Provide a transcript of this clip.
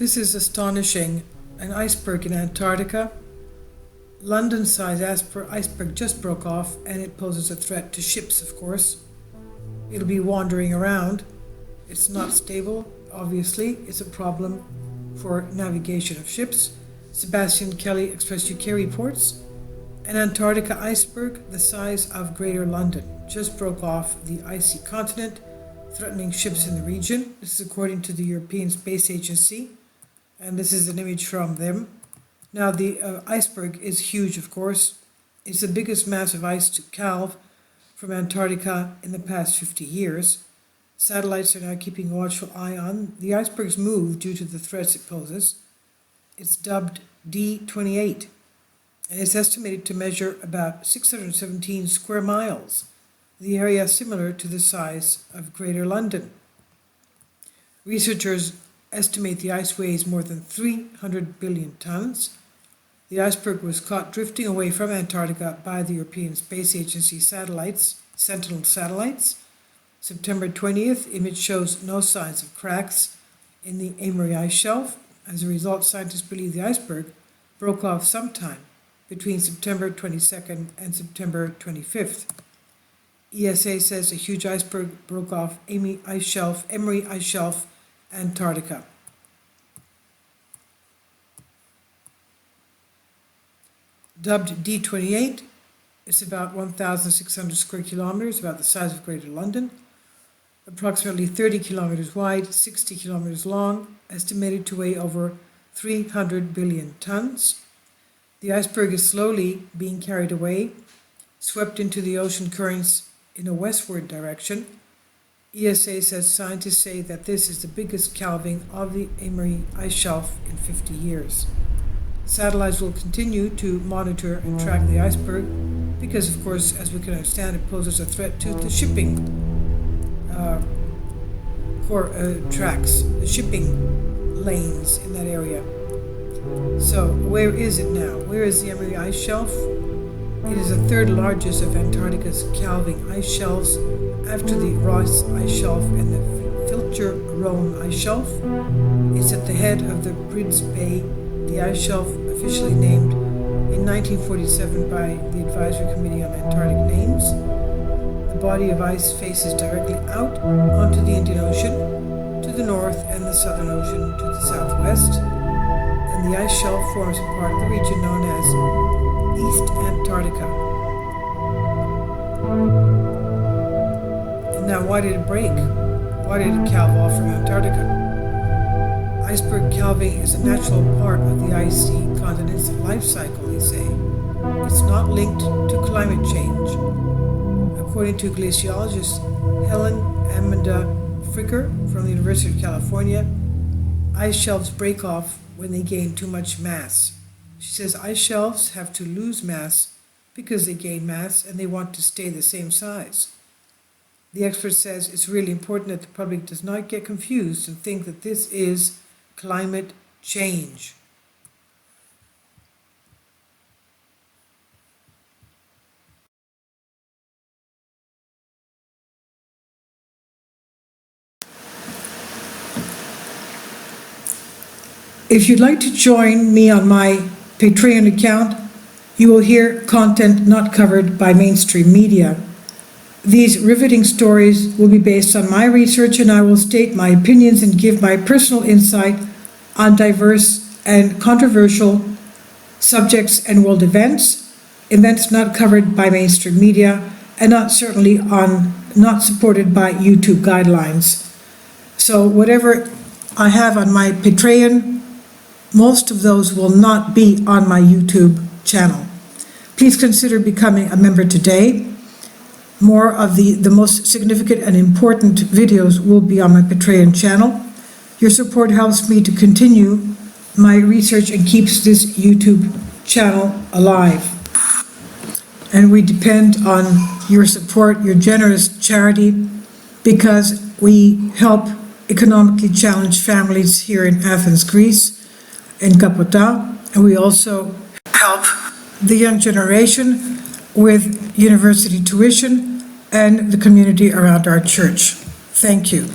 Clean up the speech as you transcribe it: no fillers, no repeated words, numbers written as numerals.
This is astonishing. An iceberg in Antarctica. London-sized iceberg just broke off, and it poses a threat to ships, of course. It'll be wandering around. It's not stable, obviously. It's a problem for navigation of ships. Sebastian Kelly, Express UK reports. An Antarctica iceberg the size of Greater London just broke off the icy continent, threatening ships in the region. This is according to the European Space Agency, and this is an image from them. Now, the iceberg is huge, of course. It's the biggest mass of ice to calve from Antarctica in the past 50 years. Satellites are now keeping a watchful eye on the iceberg's move due to the threats it poses. It's dubbed D28, and it's estimated to measure about 617 square miles, the area similar to the size of Greater London. Researchers estimate the ice weighs more than 300 billion tons. The iceberg was caught drifting away from Antarctica by the European Space Agency satellites, Sentinel satellites. September 20th, image shows no signs of cracks in the Antarctica Ice Shelf. As a result, scientists believe the iceberg broke off sometime between September 22nd and September 25th. ESA says a huge iceberg broke off Antarctica Ice Shelf, Antarctica. Dubbed D28, it's about 1,600 square kilometers, about the size of Greater London, approximately 30 kilometers wide, 60 kilometers long, estimated to weigh over 300 billion tons. The iceberg is slowly being carried away, swept into the ocean currents in a westward direction. ESA says scientists say that this is the biggest calving of the Antarctica Ice Shelf in 50 years. Satellites will continue to monitor and track the iceberg because, of course, as we can understand, it poses a threat to the shipping tracks, the shipping lanes in that area. So, where is it now? Where is the Antarctica Ice Shelf? It is the third largest of Antarctica's calving ice shelves after the Ross Ice Shelf and the Filcher-Rhone Ice Shelf. It's at the head of the Brids Bay. The ice shelf, officially named in 1947 by the Advisory Committee on Antarctic Names. The body of ice faces directly out onto the Indian Ocean to the north and the Southern Ocean to the southwest, and the ice shelf forms a part of the region known as East Antarctica. And now, why did it break? Why did it calve off from Antarctica? Iceberg calving is a natural part of the icy continent's life cycle, they say. It's not linked to climate change. According to glaciologist Helen Amanda Fricker from the University of California, ice shelves break off when they gain too much mass. She says ice shelves have to lose mass because they gain mass and they want to stay the same size. The expert says it's really important that the public does not get confused and think that this is climate change. If you'd like to join me on my Patreon account, you will hear content not covered by mainstream media. These riveting stories will be based on my research, and I will state my opinions and give my personal insight on diverse and controversial subjects and world events not covered by mainstream media, and not supported by YouTube guidelines. So whatever I have on my Patreon, most of those will not be on my YouTube channel. Please consider becoming a member today. More of the most significant and important videos will be on my Patreon channel. Your support helps me to continue my research and keeps this YouTube channel alive. And we depend on your support, your generous charity, because we help economically challenged families here in Athens, Greece, in Kapota, and we also help the young generation with university tuition and the community around our church. Thank you.